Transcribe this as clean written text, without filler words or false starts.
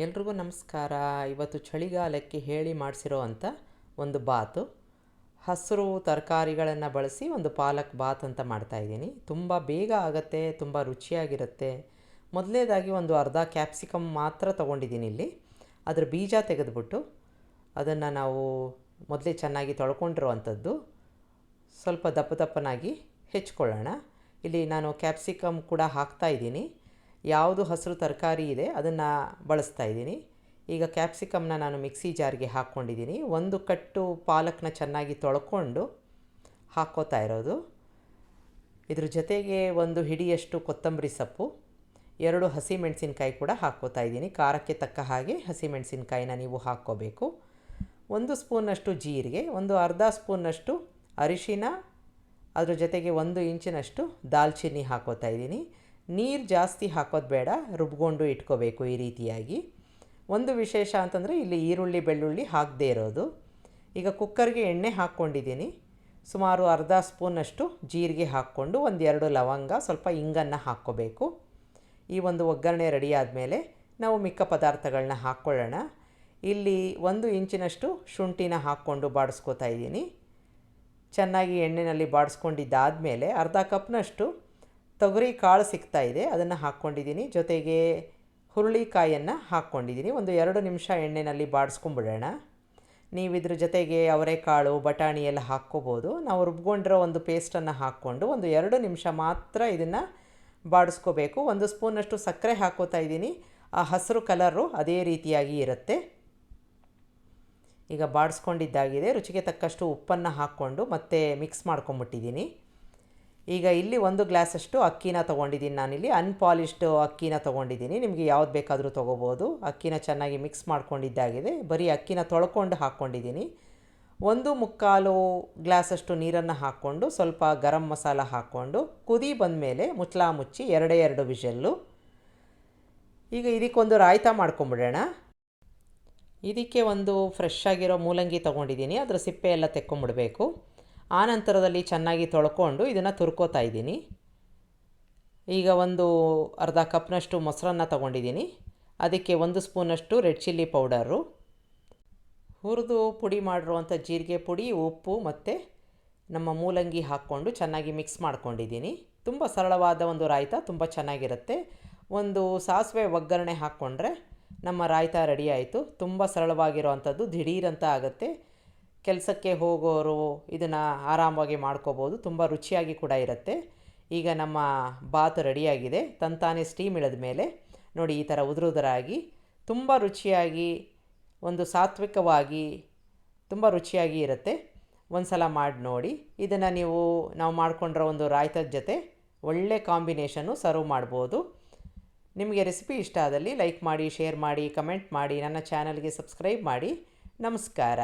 ಎಲ್ರಿಗೂ ನಮಸ್ಕಾರ. ಇವತ್ತು ಚಳಿಗಾಲಕ್ಕೆ ಹೇಳಿ ಮಾಡಿಸಿರೋ ಅಂಥ ಒಂದು ಬಾತು, ಹಸಿರು ತರಕಾರಿಗಳನ್ನು ಬಳಸಿ ಒಂದು ಪಾಲಕ್ ಬಾತ್ ಅಂತ ಮಾಡ್ತಾಯಿದ್ದೀನಿ. ತುಂಬ ಬೇಗ ಆಗುತ್ತೆ, ತುಂಬ ರುಚಿಯಾಗಿರುತ್ತೆ. ಮೊದಲನೇದಾಗಿ ಒಂದು ಅರ್ಧ ಕ್ಯಾಪ್ಸಿಕಮ್ ಮಾತ್ರ ತೊಗೊಂಡಿದ್ದೀನಿ. ಇಲ್ಲಿ ಅದರ ಬೀಜ ತೆಗೆದುಬಿಟ್ಟು ಅದನ್ನು ನಾವು ಮೊದಲೇ ಚೆನ್ನಾಗಿ ತೊಳ್ಕೊಂಡಿರುವಂಥದ್ದು ಸ್ವಲ್ಪ ದಪ್ಪ ದಪ್ಪನಾಗಿ ಹೆಚ್ಕೊಳ್ಳೋಣ. ಇಲ್ಲಿ ನಾನು ಕ್ಯಾಪ್ಸಿಕಮ್ ಕೂಡ ಹಾಕ್ತಾಯಿದ್ದೀನಿ. ಯಾವುದು ಹಸಿರು ತರಕಾರಿ ಇದೆ ಅದನ್ನು ಬಳಸ್ತಾ ಇದ್ದೀನಿ. ಈಗ ಕ್ಯಾಪ್ಸಿಕಮ್ನ ನಾನು ಮಿಕ್ಸಿ ಜಾರ್ಗೆ ಹಾಕ್ಕೊಂಡಿದ್ದೀನಿ. ಒಂದು ಕಟ್ಟು ಪಾಲಕ್ನ ಚೆನ್ನಾಗಿ ತೊಳ್ಕೊಂಡು ಹಾಕ್ಕೋತಾ ಇರೋದು. ಇದ್ರ ಜೊತೆಗೆ ಒಂದು ಹಿಡಿಯಷ್ಟು ಕೊತ್ತಂಬರಿ ಸೊಪ್ಪು, 2 ಹಸಿಮೆಣಸಿನ್ಕಾಯಿ ಕೂಡ ಹಾಕ್ಕೋತಾ ಇದ್ದೀನಿ. ಖಾರಕ್ಕೆ ತಕ್ಕ ಹಾಗೆ ಹಸಿಮೆಣಸಿನ್ಕಾಯಿನ ನೀವು ಹಾಕ್ಕೋಬೇಕು. 1 ಸ್ಪೂನಷ್ಟು ಜೀರಿಗೆ, ಒಂದು ಅರ್ಧ ಸ್ಪೂನಷ್ಟು ಅರಿಶಿನ, ಅದ್ರ ಜೊತೆಗೆ 1 ಇಂಚಿನಷ್ಟು ದಾಲ್ಚಿನ್ನಿ ಹಾಕ್ಕೋತಾ ಇದ್ದೀನಿ. ನೀರು ಜಾಸ್ತಿ ಹಾಕೋದು ಬೇಡ, ರುಬ್ಕೊಂಡು ಇಟ್ಕೋಬೇಕು ಈ ರೀತಿಯಾಗಿ. ಒಂದು ವಿಶೇಷ ಅಂತಂದರೆ ಇಲ್ಲಿ ಈರುಳ್ಳಿ ಬೆಳ್ಳುಳ್ಳಿ ಹಾಕದೇ ಇರೋದು. ಈಗ ಕುಕ್ಕರ್ಗೆ ಎಣ್ಣೆ ಹಾಕ್ಕೊಂಡಿದ್ದೀನಿ. ಸುಮಾರು ಅರ್ಧ ಸ್ಪೂನಷ್ಟು ಜೀರಿಗೆ ಹಾಕ್ಕೊಂಡು 1-2 ಲವಂಗ, ಸ್ವಲ್ಪ ಇಂಗನ್ನು ಹಾಕ್ಕೋಬೇಕು. ಈ ಒಂದು ಒಗ್ಗರಣೆ ರೆಡಿ ಆದಮೇಲೆ ನಾವು ಮಿಕ್ಕ ಪದಾರ್ಥಗಳನ್ನ ಹಾಕ್ಕೊಳ್ಳೋಣ. ಇಲ್ಲಿ 1 ಇಂಚಿನಷ್ಟು ಶುಂಠಿನ ಹಾಕ್ಕೊಂಡು ಬಾಡಿಸ್ಕೋತಾ ಇದ್ದೀನಿ. ಚೆನ್ನಾಗಿ ಎಣ್ಣೆಯಲ್ಲಿ ಬಾಡಿಸ್ಕೊಂಡಿದ್ದಾದಮೇಲೆ ಅರ್ಧ ಕಪ್ನಷ್ಟು ತೊಗರಿ ಕಾಳು ಸಿಗ್ತಾಯಿದೆ, ಅದನ್ನು ಹಾಕ್ಕೊಂಡಿದ್ದೀನಿ. ಜೊತೆಗೆ ಹುರುಳಿಕಾಯನ್ನು ಹಾಕ್ಕೊಂಡಿದ್ದೀನಿ. 1-2 ನಿಮಿಷ ಎಣ್ಣೆಯಲ್ಲಿ ಬಾಡಿಸ್ಕೊಂಬಿಡೋಣ. ನೀವು ಇದ್ರ ಜೊತೆಗೆ ಅವರೆಕಾಳು, ಬಟಾಣಿ ಎಲ್ಲ ಹಾಕ್ಕೋಬೋದು. ನಾವು ರುಬ್ಕೊಂಡಿರೋ ಒಂದು ಪೇಸ್ಟನ್ನು ಹಾಕ್ಕೊಂಡು 1-2 ನಿಮಿಷ ಮಾತ್ರ ಇದನ್ನು ಬಾಡಿಸ್ಕೋಬೇಕು. 1 ಸ್ಪೂನಷ್ಟು ಸಕ್ಕರೆ ಹಾಕ್ಕೋತಾ ಇದ್ದೀನಿ. ಆ ಹಸಿರು ಕಲರು ಅದೇ ರೀತಿಯಾಗಿ ಇರುತ್ತೆ. ಈಗ ಬಾಡಿಸ್ಕೊಂಡಿದ್ದಾಗಿದೆ. ರುಚಿಗೆ ತಕ್ಕಷ್ಟು ಉಪ್ಪನ್ನು ಹಾಕ್ಕೊಂಡು ಮತ್ತೆ ಮಿಕ್ಸ್ ಮಾಡ್ಕೊಂಬಿಟ್ಟಿದ್ದೀನಿ. ಈಗ ಇಲ್ಲಿ 1 ಗ್ಲಾಸಷ್ಟು ಅಕ್ಕಿನ ತೊಗೊಂಡಿದ್ದೀನಿ. ನಾನಿಲ್ಲಿ ಅನ್ಪಾಲಿಶ್ಡ್ ಅಕ್ಕಿನ ತೊಗೊಂಡಿದ್ದೀನಿ. ನಿಮಗೆ ಯಾವ್ದು ಬೇಕಾದರೂ ತೊಗೋಬೋದು. ಅಕ್ಕಿನ ಚೆನ್ನಾಗಿ ಮಿಕ್ಸ್ ಮಾಡ್ಕೊಂಡಿದ್ದಾಗಿದೆ. ಬರೀ ಅಕ್ಕಿನ ತೊಳ್ಕೊಂಡು ಹಾಕ್ಕೊಂಡಿದ್ದೀನಿ. 1/4 ಗ್ಲಾಸಷ್ಟು ನೀರನ್ನು ಹಾಕ್ಕೊಂಡು ಸ್ವಲ್ಪ ಗರಂ ಮಸಾಲ ಹಾಕ್ಕೊಂಡು ಕುದಿ ಬಂದಮೇಲೆ ಮುಚ್ಚಳ ಮುಚ್ಚಿ 2 ವಿಷಲ್ಲು. ಈಗ ಇದಕ್ಕೊಂದು ರಾಯ್ತ ಮಾಡ್ಕೊಂಬಿಡೋಣ. ಇದಕ್ಕೆ ಒಂದು ಫ್ರೆಶ್ ಆಗಿರೋ ಮೂಲಂಗಿ ತೊಗೊಂಡಿದ್ದೀನಿ. ಅದರ ಸಿಪ್ಪೆ ಎಲ್ಲ ತೆಕ್ಕೊಂಬಿಡಬೇಕು. ಆನಂತರದಲ್ಲಿ ಚೆನ್ನಾಗಿ ತೊಳ್ಕೊಂಡು ಇದನ್ನು ತುರ್ಕೋತಾ ಇದ್ದೀನಿ. ಈಗ ಒಂದು ಅರ್ಧ ಕಪ್ನಷ್ಟು ಮೊಸರನ್ನ ತೊಗೊಂಡಿದ್ದೀನಿ. ಅದಕ್ಕೆ 1 ಸ್ಪೂನಷ್ಟು ರೆಡ್ ಚಿಲ್ಲಿ ಪೌಡರು, ಹುರಿದು ಪುಡಿ ಮಾಡಿರುವಂಥ ಜೀರಿಗೆ ಪುಡಿ, ಉಪ್ಪು ಮತ್ತು ನಮ್ಮ ಮೂಲಂಗಿ ಹಾಕ್ಕೊಂಡು ಚೆನ್ನಾಗಿ ಮಿಕ್ಸ್ ಮಾಡ್ಕೊಂಡಿದ್ದೀನಿ. ತುಂಬ ಸರಳವಾದ ಒಂದು ರಾಯ್ತ, ತುಂಬ ಚೆನ್ನಾಗಿರುತ್ತೆ. ಒಂದು ಸಾಸಿವೆ ಒಗ್ಗರಣೆ ಹಾಕ್ಕೊಂಡ್ರೆ ನಮ್ಮ ರಾಯ್ತ ರೆಡಿ ಆಯಿತು. ತುಂಬ ಸರಳವಾಗಿರೋವಂಥದ್ದು, ದಿಢೀರಂತ ಆಗುತ್ತೆ. ಕೆಲಸಕ್ಕೆ ಹೋಗೋರು ಇದನ್ನು ಆರಾಮಾಗಿ ಮಾಡ್ಕೋಬೋದು. ತುಂಬ ರುಚಿಯಾಗಿ ಕೂಡ ಇರುತ್ತೆ. ಈಗ ನಮ್ಮ ಬಾತ್ ರೆಡಿಯಾಗಿದೆ. ತಂತಾನೆ ಸ್ಟೀಮ್ ಇಳಿದ ಮೇಲೆ ನೋಡಿ ಈ ಥರ ಉದುರಾಗಿ ತುಂಬ ರುಚಿಯಾಗಿ, ಒಂದು ಸಾತ್ವಿಕವಾಗಿ ತುಂಬ ರುಚಿಯಾಗಿ ಇರುತ್ತೆ. ಒಂದು ಸಲ ಮಾಡಿ ನೋಡಿ. ಇದನ್ನು ನಾವು ಮಾಡ್ಕೊಂಡಿರೋ ಒಂದು ರಾಯ್ತದ ಜೊತೆ ಒಳ್ಳೆ ಕಾಂಬಿನೇಷನ್ನು ಸರ್ವ್ ಮಾಡ್ಬೋದು. ನಿಮಗೆ ರೆಸಿಪಿ ಇಷ್ಟ ಆದಲ್ಲಿ ಲೈಕ್ ಮಾಡಿ, ಶೇರ್ ಮಾಡಿ, ಕಮೆಂಟ್ ಮಾಡಿ, ನನ್ನ ಚಾನಲ್ಗೆ ಸಬ್ಸ್ಕ್ರೈಬ್ ಮಾಡಿ. ನಮಸ್ಕಾರ.